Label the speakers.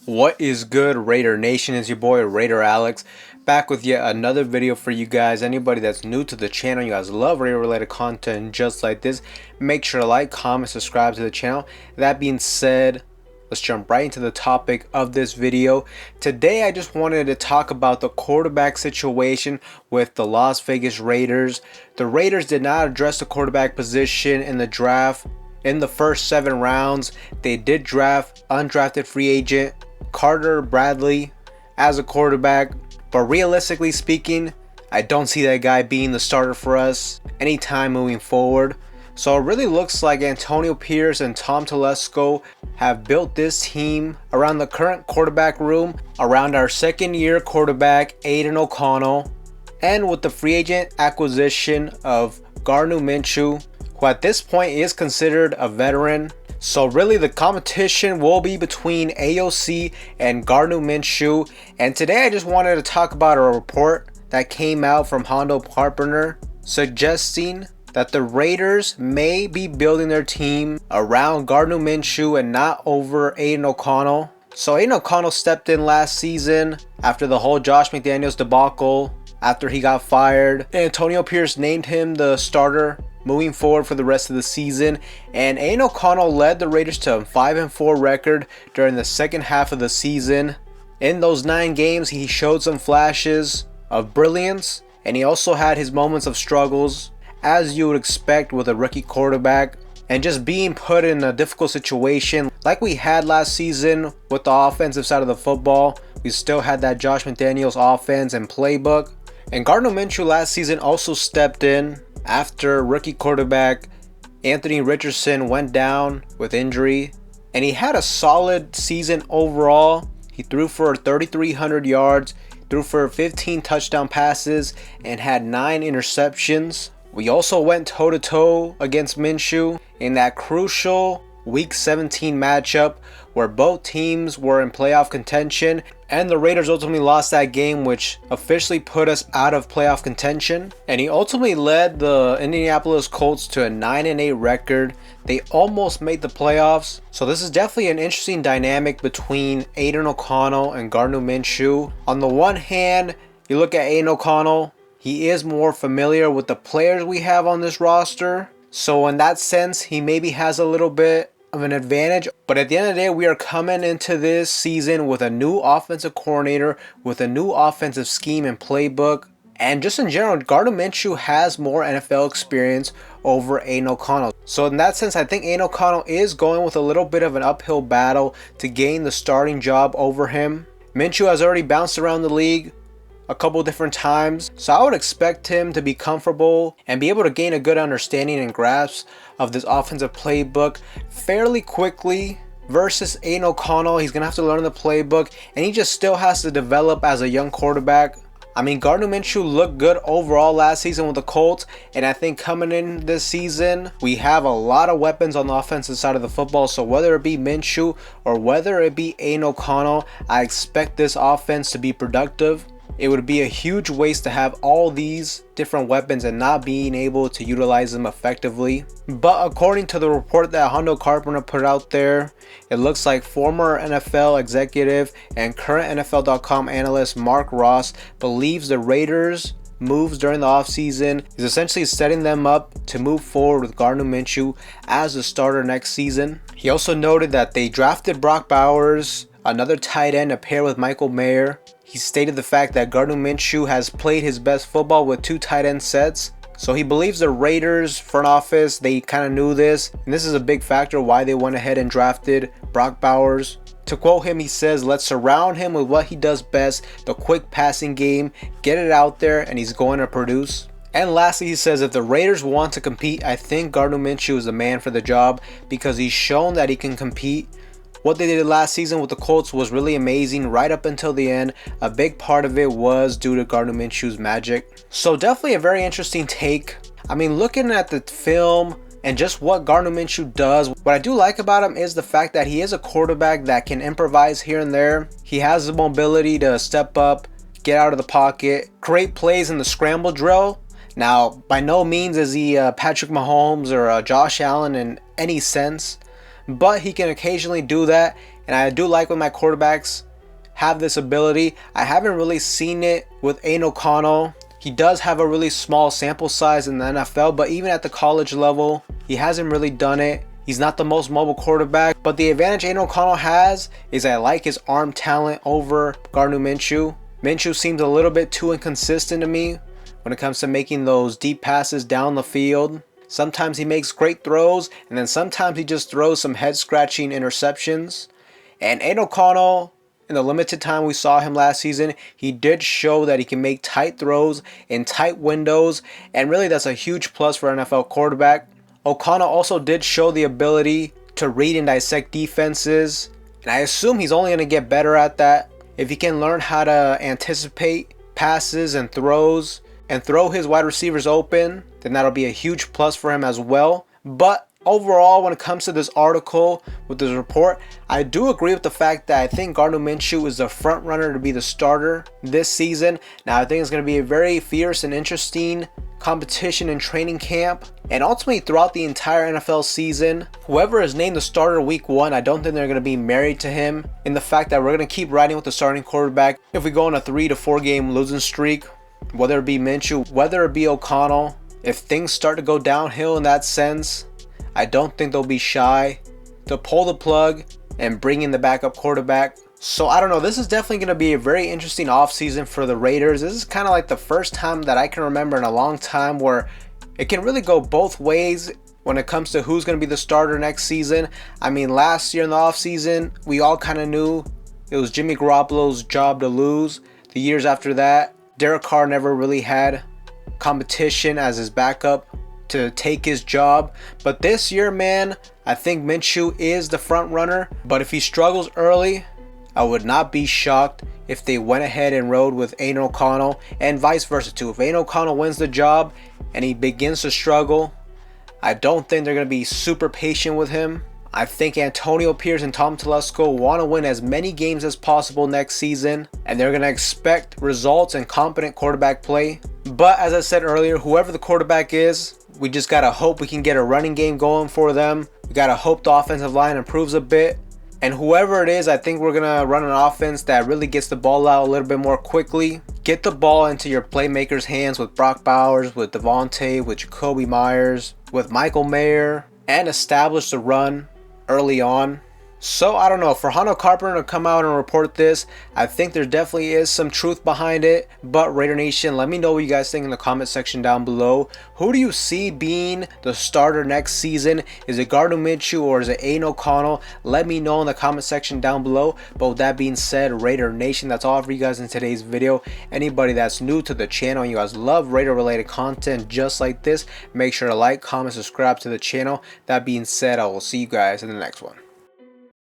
Speaker 1: What is good, Raider Nation? Is your boy Raider Alex back with yet another video for you guys. Anybody that's new to the channel, you guys love Raider related content just like this, make sure to like, comment, subscribe to the channel. That being said, let's jump right into the topic of this video. Today I just wanted to talk about the quarterback situation with the Las Vegas Raiders. The Raiders did not address the quarterback position in the draft. In the first 7 rounds, they did draft undrafted free agent Carter Bradley as a quarterback, but realistically speaking, I don't see that guy being the starter for us anytime moving forward. So it really looks like Antonio Pierce and Tom Telesco have built this team around the current quarterback room, around our second-year quarterback Aidan O'Connell, and with the free agent acquisition of Gardner Minshew, who at this point is considered a veteran. So really the competition will be between AOC and Gardner Minshew. And today I just wanted to talk about a report that came out from Hondo Carpenter suggesting that the Raiders may be building their team around Gardner Minshew and not over Aidan O'Connell. So Aidan O'Connell stepped in last season after the whole Josh McDaniels debacle, after he got fired. Antonio Pierce named him the starter moving forward for the rest of the season, and Aidan O'Connell led the Raiders to a 5-4 record during the second half of the season. In those 9 games, he showed some flashes of brilliance, and he also had his moments of struggles, as you would expect with a rookie quarterback, and just being put in a difficult situation like we had last season with the offensive side of the football. We still had that Josh McDaniels offense and playbook, and Gardner Minshew last season also stepped in after rookie quarterback Anthony Richardson went down with injury, and he had a solid season overall. He threw for 3,300 yards, threw for 15 touchdown passes, and had 9 interceptions. We also went toe-to-toe against Minshew in that crucial Week 17 matchup where both teams were in playoff contention, and the Raiders ultimately lost that game, which officially put us out of playoff contention. And he ultimately led the Indianapolis Colts to a 9-8 record. They almost made the playoffs. So this is definitely an interesting dynamic between Aidan O'Connell and Gardner Minshew. On the one hand, you look at Aidan O'Connell, he is more familiar with the players we have on this roster. So in that sense, he maybe has a little bit of an advantage. But at the end of the day, we are coming into this season with a new offensive coordinator, with a new offensive scheme and playbook. And just in general, Gardner Minshew has more NFL experience over Aidan O'Connell. So in that sense, I think Aidan O'Connell is going with a little bit of an uphill battle to gain the starting job over him. Minshew has already bounced around the league a couple different times, so I would expect him to be comfortable and be able to gain a good understanding and grasp of this offensive playbook fairly quickly. Versus Aidan O'Connell, he's gonna have to learn the playbook, and he just still has to develop as a young quarterback. I mean, Gardner Minshew looked good overall last season with the Colts, and I think coming in this season, we have a lot of weapons on the offensive side of the football. So whether it be Minshew or whether it be Aidan O'Connell, I expect this offense to be productive. It would be a huge waste to have all these different weapons and not being able to utilize them effectively. But according to the report that Hondo Carpenter put out there, it looks like former NFL executive and current NFL.com analyst Mark Ross believes the Raiders' moves during the offseason is essentially setting them up to move forward with Gardner Minshew as the starter next season. He also noted that they drafted Brock Bowers, another tight end, to pair with Michael Mayer. He stated the fact that Gardner Minshew has played his best football with 2 tight end sets. So he believes the Raiders front office, they kind of knew this, and this is a big factor why they went ahead and drafted Brock Bowers. To quote him, he says, "Let's surround him with what he does best, the quick passing game, get it out there, and he's going to produce." And lastly, he says, if the Raiders want to compete, I think Gardner Minshew is the man for the job because he's shown that he can compete. What they did last season with the Colts was really amazing right up until the end. A big part of it was due to Gardner Minshew's magic. So definitely a very interesting take. I mean, looking at the film and just what Gardner Minshew does, what I do like about him is the fact that he is a quarterback that can improvise here and there. He has the mobility to step up, get out of the pocket, create plays in the scramble drill. Now, by no means is he Patrick Mahomes or Josh Allen in any sense, but he can occasionally do that, And I do like when my quarterbacks have this ability. I haven't really seen it with Aiden O'Connell. He does have a really small sample size in the NFL, but even at the college level, he hasn't really done it. He's not the most mobile quarterback, but the advantage Aiden O'Connell has is I like his arm talent over Gardner Minshew. Minshew seems a little bit too inconsistent to me when it comes to making those deep passes down the field. Sometimes he makes great throws, and then sometimes he just throws some head-scratching interceptions. And Aiden O'Connell, in the limited time we saw him last season, he did show that he can make tight throws in tight windows, and really that's a huge plus for an NFL quarterback. O'Connell also did show the ability to read and dissect defenses, and I assume he's only going to get better at that. If he can learn how to anticipate passes and throws and throw his wide receivers open, then that'll be a huge plus for him as well. But overall, when it comes to this article with this report, I do agree with the fact that I think Gardner Minshew is the front runner to be the starter this season. Now, I think it's going to be a very fierce and interesting competition in training camp, and ultimately throughout the entire NFL season. Whoever is named the starter week 1, I don't think they're going to be married to him in the fact that we're going to keep riding with the starting quarterback. If we go on a 3 to 4 game losing streak, whether it be Minshew, whether it be O'Connell, if things start to go downhill in that sense, I don't think they'll be shy to pull the plug and bring in the backup quarterback. So I don't know, this is definitely going to be a very interesting offseason for the Raiders. This is kind of like the first time that I can remember in a long time where it can really go both ways when it comes to who's going to be the starter next season. I mean, last year in the offseason, we all kind of knew it was Jimmy Garoppolo's job to lose. The years after that, Derek Carr never really had competition as his backup to take his job. But this year, man, I think Minshew is the front runner. But if he struggles early, I would not be shocked if they went ahead and rode with Aiden O'Connell, and vice versa too. If Aiden O'Connell wins the job and he begins to struggle, I don't think they're going to be super patient with him. I think Antonio Pierce and Tom Telesco want to win as many games as possible next season, and they're going to expect results and competent quarterback play. But as I said earlier, whoever the quarterback is, we just got to hope we can get a running game going for them. We got to hope the offensive line improves a bit. And whoever it is, I think we're going to run an offense that really gets the ball out a little bit more quickly. Get the ball into your playmakers' hands with Brock Bowers, with Devontae, with Jacoby Myers, with Michael Mayer, and establish the run early on. So I don't know, for Hano Carpenter to come out and report this, I think there definitely is some truth behind it. But Raider Nation, let me know what you guys think in the comment section down below. Who do you see being the starter next season? Is it Gardner Minshew or is it Aiden O'Connell? Let me know in the comment section down below. But with that being said, Raider Nation, that's all for you guys in today's video. Anybody that's new to the channel and you guys love Raider related content just like this, make sure to like, comment, subscribe to the channel. That being said, I will see you guys in the next one.